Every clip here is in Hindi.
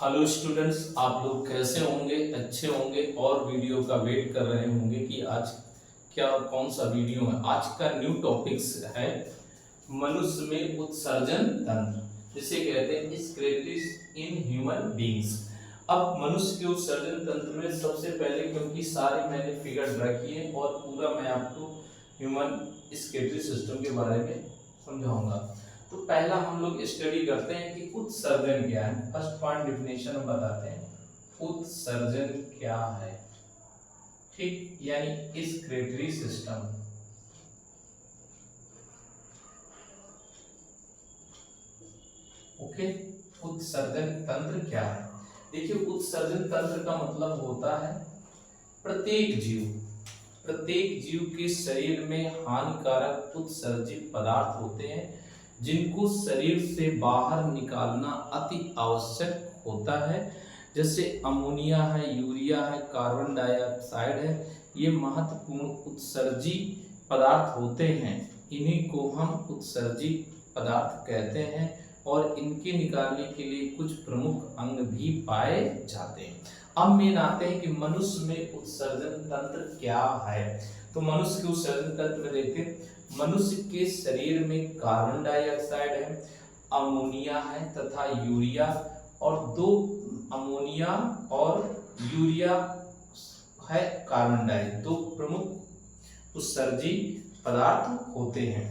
हेलो स्टूडेंट्स, आप लोग कैसे होंगे? अच्छे होंगे और वीडियो का वेट कर रहे होंगे कि आज क्या कौन सा वीडियो है। आज का न्यू टॉपिक्स है मनुष्य में उत्सर्जन तंत्र, जिसे कहते हैं स्क्रेटिस इन ह्यूमन बीइंग्स। अब मनुष्य के उत्सर्जन तंत्र में सबसे पहले, क्योंकि सारे मैंने फिगर ड्रा किए और पूरा मैं आपको ह्यूमन स्केटरी सिस्टम के बारे में समझाऊंगा। तो पहला हम लोग स्टडी करते हैं कि उत्सर्जन क्या है। फर्स्ट पॉइंट डिफिनेशन हम बताते हैं, उत्सर्जन क्या है। ठीक, यानी स्क्रेटरी सिस्टम। ओके, उत्सर्जन तंत्र क्या है? देखिए, उत्सर्जन तंत्र का मतलब होता है प्रत्येक जीव के शरीर में हानिकारक उत्सर्जित पदार्थ होते हैं जिनको शरीर से बाहर निकालना अति आवश्यक होता है। जैसे अमोनिया है, यूरिया है, कार्बन डाइऑक्साइड है, ये महत्वपूर्ण उत्सर्जी पदार्थ होते हैं। इन्हीं को हम उत्सर्जी पदार्थ कहते हैं और इनके निकालने के लिए कुछ प्रमुख अंग भी पाए जाते हैं। अब मेन आते हैं कि मनुष्य में उत्सर्जन तंत्र क्या है। तो मनुष्य के उत्सर्जन तंत्र में देखें, मनुष्य के शरीर में कार्बन डाइऑक्साइड है, अमोनिया है तथा यूरिया, और दो अमोनिया और यूरिया है कार्बन डाई, दो प्रमुख उत्सर्जी पदार्थ होते हैं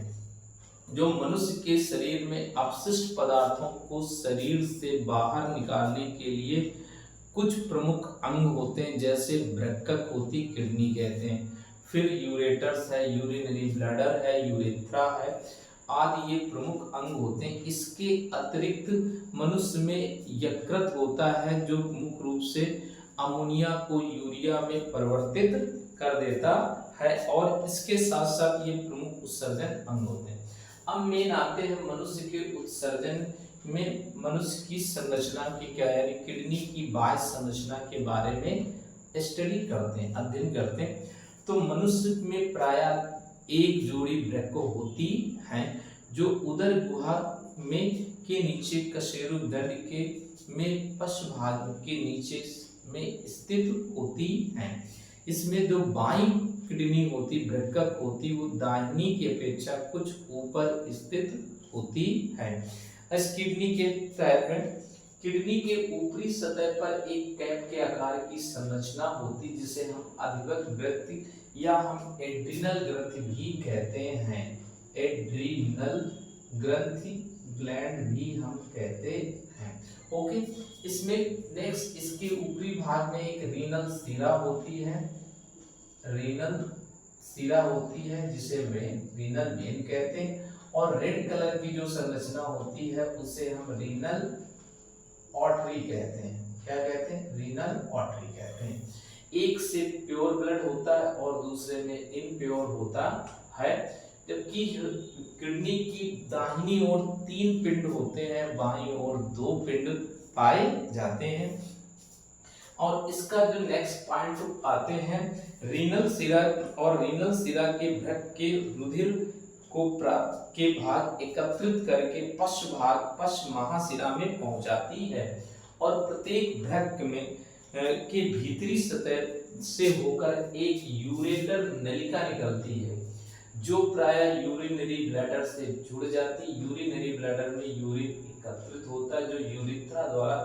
जो मनुष्य के शरीर में अपशिष्ट पदार्थों को शरीर से बाहर निकालने के लिए कुछ प्रमुख अंग होते हैं। जैसे वृक्क होती, किडनी कहते हैं, फिर यूरेटर्स है, यूरिनरी ब्लैडर है, यूरेथ्रा है आदि, ये प्रमुख अंग होते हैं। इसके अतिरिक्त मनुष्य में यकृत होता है जो मुख्य रूप से अमोनिया को यूरिया में परिवर्तित कर देता है, और इसके साथ साथ ये प्रमुख उत्सर्जन अंग होते हैं। अब मेन आते हैं मनुष्य के उत्सर्जन में मनुष्य की संरचना की क्या, यानी किडनी की बाह्य संरचना के बारे में स्टडी करते हैं, अध्ययन करते हैं। तो मनुष्य में प्रायः एक जोड़ी वृक्क होती हैं जो उदर गुहा में के नीचे कशेरुकदंड के में पश्च भाग के नीचे में स्थित होती हैं। इसमें जो बाईं किडनी होती, वृक्क होती, वो दाहिनी की अपेक्षा कुछ ऊपर स्थित होती है। इस किडनी के किडनी के ऊपरी सतह पर एक कैप के आकार की संरचना होती जिसे हम अधिवक्र ग्रंथि या हम एड्रिनल ग्रंथि भी कहते हैं। एड्रिनल ग्रंथि, ग्लैंड भी हम कहते हैं। ओके, इसमें नेक्स्ट इसके ऊपरी भाग में एक रीनल सिरा होती है, रीनल सिरा होती है जिसे रीनल वेन कहते हैं, और रेड कलर की जो संरचना होती है उसे हम रीनल ऑर्टरी कहते हैं। क्या कहते हैं? रीनल ऑर्टरी कहते हैं। एक से प्योर ब्लड होता है और दूसरे में इम्प्योर होता है। जबकि किडनी की दाहिनी ओर 3 पिंड होते हैं, बाईं ओर 2 पिंड पाए जाते हैं। और इसका जो नेक्स्ट पॉइंट आते हैं रीनल सिरा, और रीनल सिरा के वृक्क के रुधिर को के भाग एकत्रित करके पश्च महाशिरा में पहुंचाती है, और प्रत्येक वृक्क में के भीतरी सतह से होकर एक यूरेटर नलिका निकलती है जो प्रायः यूरिनरी ब्लैडर से जुड़ जाती। यूरिनरी ब्लैडर में यूरिन एकत्रित होता है जो यूरिथ्रा द्वारा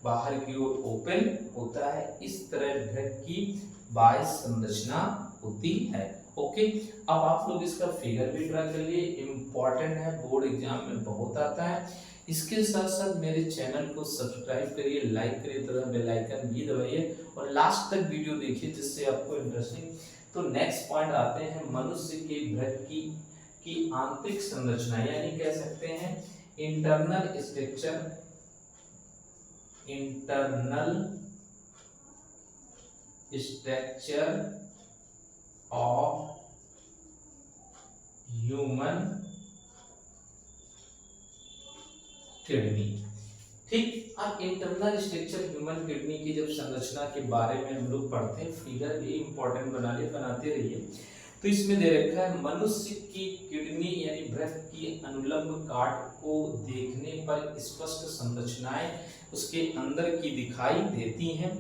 बाहर की ओर ओपन होता है। इस तरह वृक्क की बाह्य संरचना होती है। ओके, अब आप लोग इसका फिगर भी ड्रा कर लिए, इंपॉर्टेंट है, बोर्ड एग्जाम में बहुत आता है। इसके साथ साथ मेरे चैनल को सब्सक्राइब करिए, लाइक करिए तथा बेल आइकन भी दबाइए और लास्ट तक वीडियो देखिए जिससे आपको इंटरेस्टिंग। तो नेक्स्ट पॉइंट आते हैं मनुष्य के वृक्क की आंतरिक संरचना, यानी कह सकते हैं internal structure, internal structure of human kidney. ठीक, अब इंटरनल स्ट्रक्चर ह्यूमन किडनी की जब संरचना के बारे में हम लोग पढ़ते हैं, फिगर भी इंपॉर्टेंट बनाते रहिए। तो इसमें दे रखा है मनुष्य की किडनी यानी वृक्क की अनुलंब काट को देखने पर स्पष्ट संरचनाएं उसके अंदर की दिखाई देती हैं।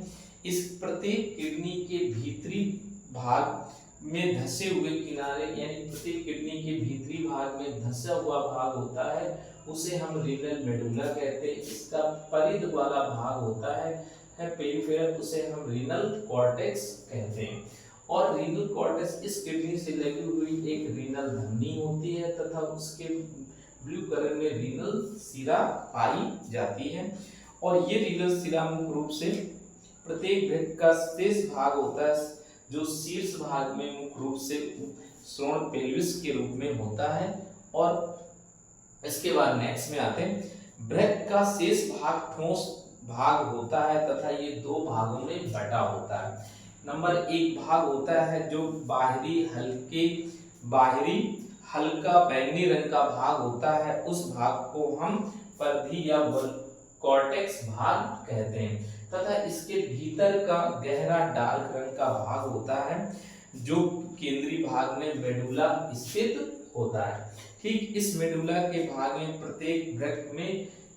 इस प्रत्येक किडनी के भीतरी भाग में धसे हुए किनारे यानी प्रत्येक किडनी के भीतरी भाग में धसा हुआ भाग होता है, उसे हम रीनल मेडुला कहते हैं। इसका परिध वाला भाग होता है पेरिफेरल, उसे हम रीनल कॉर्टेक्स कहते हैं। और रीनल कॉर्टेक्स इस किडनी से लगी हुई एक रीनल धमनी होती है तथा उसके ब्लू कलर में रीनल सिरा पाई जाती है। और ये रीनल सिरा मुख्य रूप से प्रत्येक वृक्क का शेष भाग होता है जो शीर्ष भाग में मुख्य रूप से श्रोण पेल्विस के रूप में होता है। और इसके बाद नेक्स्ट में आते हैं वृक्क का शेष भाग ठोस भाग होता है तथा ये दो भागों में बटा होता है। नंबर एक भाग होता है जो बाहरी हल्का बैंगनी रंग का भाग होता है, उस भाग को हम परिधि या कॉर्टेक्स भाग कहते हैं। तथा इसके भीतर का गहरा डार्क रंग का भाग होता है जो केंद्रीय भाग में मेडुला स्थित होता है। ठीक इस मेडुला के भाग में प्रत्येक वृक्क में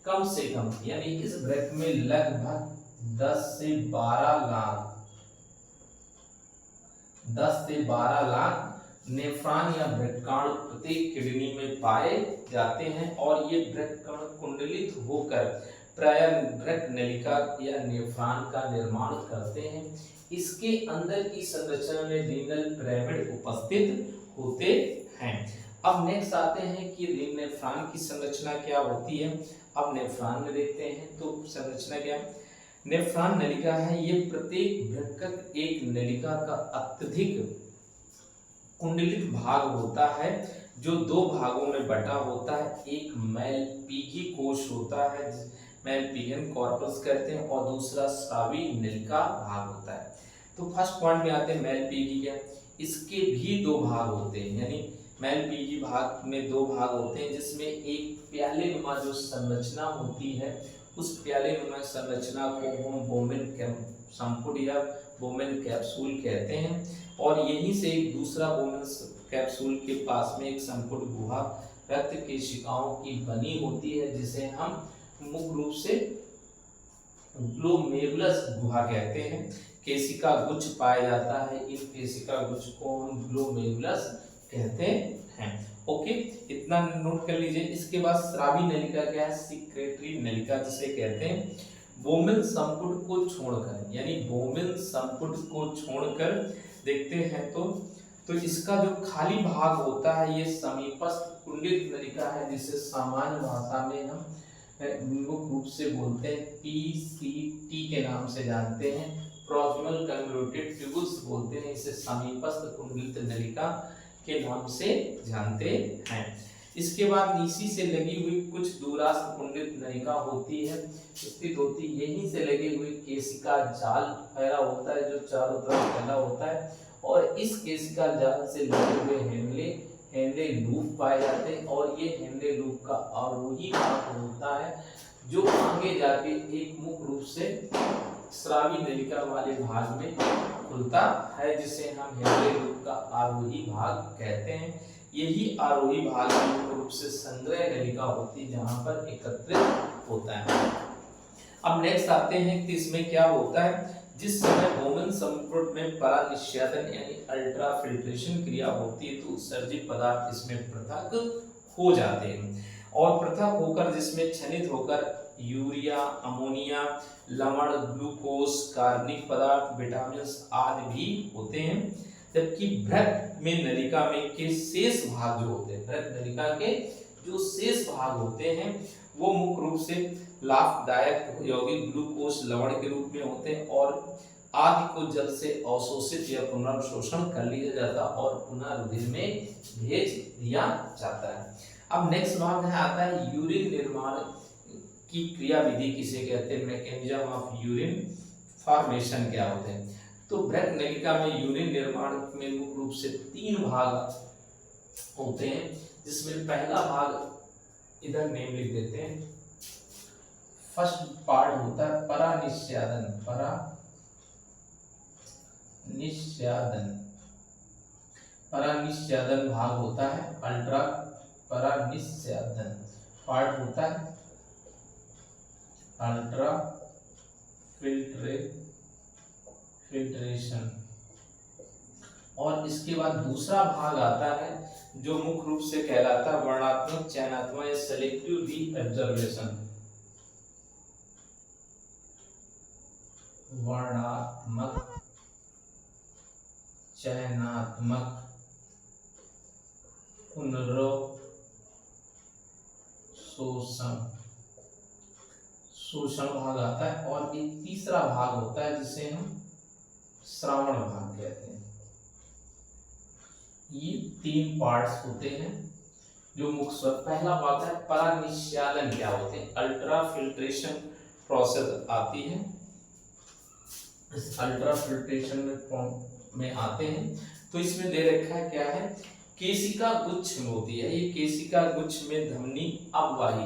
कम से कम यानी इस वृक्क में लगभग 10 से 12 लाख नेफ्रॉन या वृक्काणु प्रत्येक किडनी में पाए जाते हैं। और ये वृक्काणु कुंडलित होकर प्रायः वृक्क नलिका या नेफ्रॉन का निर्माण करते हैं। इसके अंदर की संरचना में रीनल पिरामिड उपस्थित होते हैं। अब नेक्स्ट आते हैं कि नेफ्रॉन की संरचना क्या होती है। अब नेफ्रॉन में देखते हैं तो संरचना क्या है। नेफ्रॉन नलिका है, ये प्रत्येक वृक्क एक नलिका का अत्यधिक कुंडलित भाग होता है जो दो भागों में बटा होता है। एक मैलपीघी कोश होता है, मैलपीघन कॉर्पस कहते हैं, और दूसरा स्रावी नलिका भाग होता है। तो फर्स्ट पॉइंट में आते हैं मैलपीघी क्या, इसके भी दो भाग होते हैं। यानी मैलपीघी भाग में दो भाग होते हैं जिसमें एक प्याले नुमा जो संरचना होती है, उस प्याले नुमा संरचना को हम बोमेन संपुट या बोमेन कैप्सूल कहते हैं। और यहीं से एक दूसरा बोमेन कैप्सूल के पास में एक संपुट गुहा रक्त केशिकाओं की बनी होती है जिसे हम मुख्य रूप से ग्लोमेरुलस गुहा कहते हैं। केशिका गुच्छ पाया जाता है, इन केशिका गुच्छ को हम ग्लोमेरुलस कहते हैं। ओके, इतना नोट कर लीजिए। इसके बाद स्रावी नलिका क्या है, सिक्रेटरी नलिका जिसे कहते हैं। बोमेन संपुट को छोड़कर यानी बोमेन संपुट को छोड़कर देखते हैं तो इसका जो खाली भाग होता है ये समीपस्थ कुंडलित नलिका है जिसे सामान्य भाषा में हम मुख्य रूप से बोलते हैं PCT के नाम से जानते हैं, प्रॉक्सिमल कन्वोल्यूटेड ट्यूबुल्स बोलते हैं इसे, समीपस्थ कुंडलित नलिका के नाम से जानते हैं। इसके बाद नीसी से लगी हुई कुछ दूरस्थ कुंडलित नलिका होती है, स्थित होती, यहीं से लगी हुई केशिका जाल फैला होता है जो चारों तरफ फैला होता है। और इस केशिका जाल से लगे हुए हेनले लूप पाए जाते हैं। और ये हेनले लूप का आरोही भाग होता है जो आगे जाके एक मुख्य रूप से स्रावी नलिका वाले भाग में खुलता है जिसे हम हेनले लूप का आरोही भाग कहते हैं। यही आरोही भाग मुख्य रूप से संग्रह नलिका होती है जहां पर एकत्रित होता है। अब नेक्स्ट आते हैं कि इसमें क्या होता है। जिस समय बोमेन संपुट में परानिष्यादन यानी अल्ट्रा फिल्ट्रेशन क्रिया होती है तो उत्सर्जित पदार्थ इसमें पृथक हो जाते हैं और पृथक होकर जिसमें क्षनित होकर यूरिया, अमोनिया, लवण, ग्लूकोज, कार्बनिक पदार्थ, विटामिन आदि भी होते हैं। जबकि वृक्क में नलिका में के शेष भाग जो होते हैं, वृक्क नलिका के जो शेष भाग होते हैं वो मुख्य रूप से लाभदायक यौगिक ग्लूकोज लवण के रूप में होते हैं और आदि को जल से अवशोषित या पुनर्शोषण कर लिया जाता और पुनः रुधिर में भेज दिया जाता है। अब नेक्स्ट भाग है आता है यूरिन निर्माण की क्रिया विधि किसे कहते हैं, मैकेनिज्म ऑफ यूरिन फॉर्मेशन क्या होते हैं। तो वृक्क नलिका में यूरिन निर्माण में मुख्य रूप से 3 भाग होते हैं जिसमें पहला भाग इधर नेम लिख देते हैं। फर्स्ट पार्ट होता है परानिष्यादन परानिस्यदन भाग होता है, अल्ट्रा परानिस्यदन पार्ट होता है, अल्ट्रा फिल्ट्रेशन। और इसके बाद दूसरा भाग आता है जो मुख्य रूप से कहलाता है वर्णात्मक चयनात्मक या सेलेक्टिव रीअब्जर्वेशन। वर्णात्मक चयनात्मक शोषण भाग आता है। और एक तीसरा भाग होता है जिसे हम श्रावण भाग कहते हैं। ये 3 पार्ट्स होते हैं जो मुख्य स्वर। पहला बात है परानिस्यदन क्या होते हैं, अल्ट्रा फिल्ट्रेशन प्रोसेस आती है। इस अल्ट्रा फिल्ट्रेशन में आते हैं तो इसमें दे रखा है क्या है, केशिका गुच्छ होती है। ये केशिका गुच्छ में धमनी अपवाही,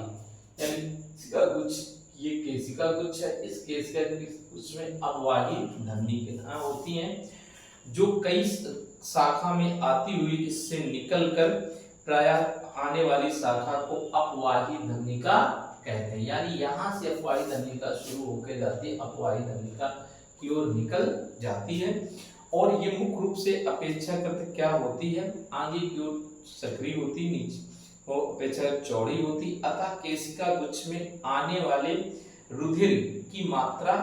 यानी केशिका गुच्छ, ये केशिका गुच्छ है, इस केशिका गुच्छ में अपवाही धमनी होती हैं जो कई शाखा में आती हुई इससे निकलकर प्राय आने वाली शाखा को अपवाही धमनिका कहते हैं। यानी यहाँ से अपवाही धमनिका शुरू होकर जाती है, अपवाही धमनिका की ओर निकल जाती है। और ये मुख्य रूप से अपेक्षाकृत क्या होती है, आगे की ओर सक्रिय होती, नीचे वो अपेक्षाकृत चौड़ी होती। अतः केशिका गुच्छ में आने वाले रुधिर की मात्रा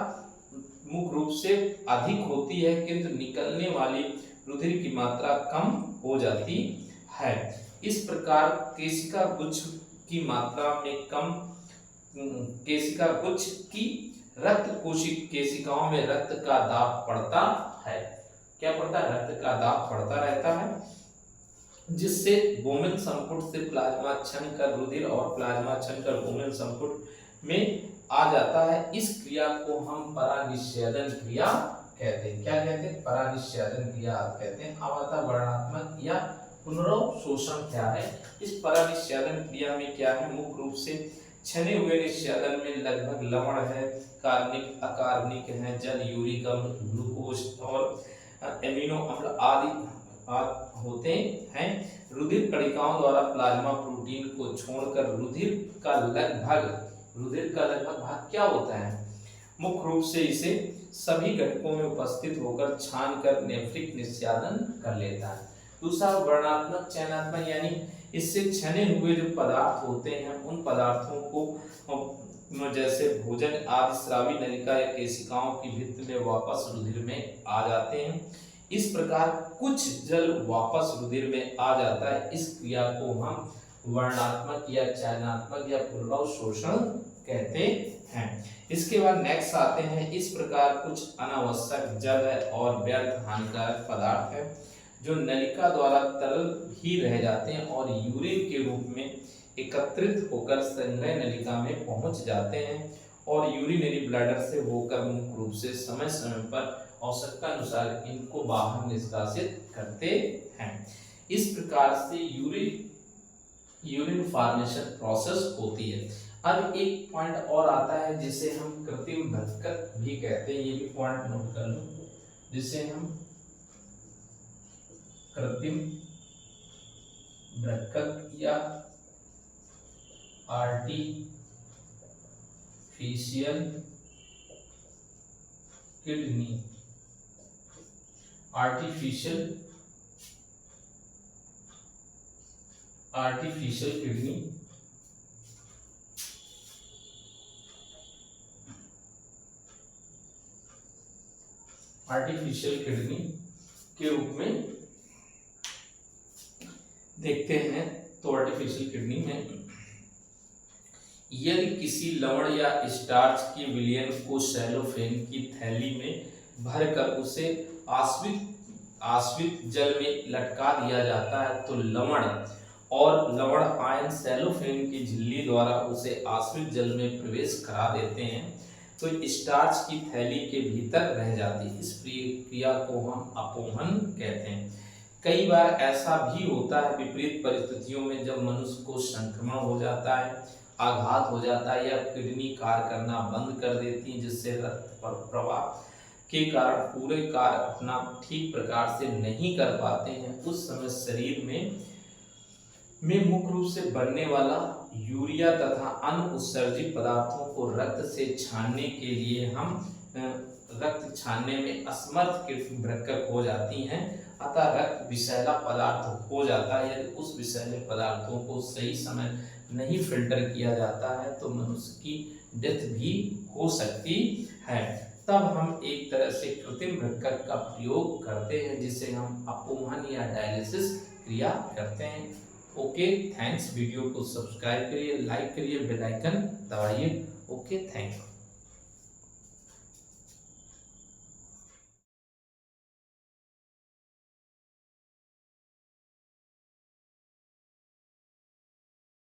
मुख्य रूप से अधिक होती है, किंतु निकलने वाली रुधिर की मात्रा कम हो जाती है। इस प्रकार केशिका गुच्छ की मात्रा में कम, केशिका गुच्छ की रक्त कोशिक केशिकाओं में रक्त का दाब पड़ता है। क्या पड़ता है, रक्त का दाब पड़ता रहता है, जिससे गोमेन संपुट से प्लाज्मा क्षण कर रुधिर और प्लाज्मा क्षण कर गोमेन संपुट में आ जाता है। इस क्रिया को हम परानिस्यदन क्रिया कहते हैं। क्या कहते हैं, परानिस्यदन क्रिया कहते हैं। अब आता वर्णात्मक या पुनर्शोषण क्या है। इस परानिस्यदन क्रिया में क्या है, मुख्य रूप से छने हुए निस्यदन में लगभग लवण है, कार्बनिक अकार्बनिक है, जल, यूरिक अम्ल, ग्लूकोज और एमिनो अम्ल आदि होते हैं। रुधिर कणिकाओं द्वारा प्लाज्मा प्रोटीन को छोड़कर रुधिर का लगभग भाग क्या होता है, मुख्य रूप से इसे सभी घटकों में उपस्थित होकर छानकर नेफ्रिक निस्यदन कर लेता है। दूसरा वर्णात्मक चयनात्मक, यानी इससे छने हुए जो पदार्थ होते हैं उन पदार्थों को जैसे भोजन आदि स्रावी नलिका या केशिकाओं की भित्ति में वापस रुधिर में आ जाते हैं। इस प्रकार कुछ जल वापस रुधिर में आ जाता है। इस क्रिया को हम वर्णात्मक या चयनात्मक या पुनर्शोषण कहते हैं। इसके बाद नेक्स्ट आते हैं, इस प्रकार कुछ अनावश्यक जल और व्यर्थ हानिकारक पदार्थ है जो नलिका द्वारा तरल ही रह जाते हैं और यूरिन के रूप में एकत्रित होकर संग्रह नलिका में पहुंच जाते हैं और यूरिनरी ब्लैडर से होकर मुख्य रूप से समय समय पर आवश्यकता अनुसार इनको बाहर निष्कासित करते हैं। इस प्रकार से यूरिन फॉर्मेशन प्रोसेस होती है। अब एक पॉइंट और आता है जिसे हम कृत्रिम भ्रक्षक भी कहते हैं, ये भी पॉइंट नोट कर लो, जिसे हम कृत्रिम भ्रक्षक या आर्टिफिशियल किडनी के रूप में देखते हैं। तो आर्टिफिशियल किडनी में यदि किसी लवण या स्टार्च की विलयन को सेलोफेन की थैली में भरकर उसे आश्रित जल में लटका दिया जाता है तो लवण आयन सेलोफेन की झिल्ली द्वारा उसे आश्रित जल में प्रवेश करा देते हैं तो स्टार्च की थैली के भीतर रह जाती है। इस क्रिया को हम अपोहन कहते हैं। कई बार ऐसा भी होता है विपरीत परिस्थितियों में, जब मनुष्य को संक्रमण हो जाता है, आघात हो जाता है या किडनी कार्य करना बंद कर देती है, जिससे रक्त प्रवाह के कारण पूरे कार्य अपना ठीक प्रकार से नहीं कर पाते हैं, उस समय शरीर में मुख्य रूप से बनने वाला यूरिया तथा अन्य उत्सर्जित पदार्थों को रक्त से छानने के लिए हम रक्त छानने में असमर्थ वृक्क हो जाती हैं, अतः रक्त विषैला पदार्थ हो जाता है। यदि उस विषैले पदार्थों को सही समय नहीं फिल्टर किया जाता है तो मनुष्य की डेथ भी हो सकती है। तब हम एक तरह से कृत्रिम वृक्क का प्रयोग करते हैं, जिसे हम अपोहन या डायलिसिस क्रिया करते हैं। Okay, thanks. वीडियो को सब्सक्राइब करिए, लाइक करिए, बेल आइकन दबाइए। Okay, thank you.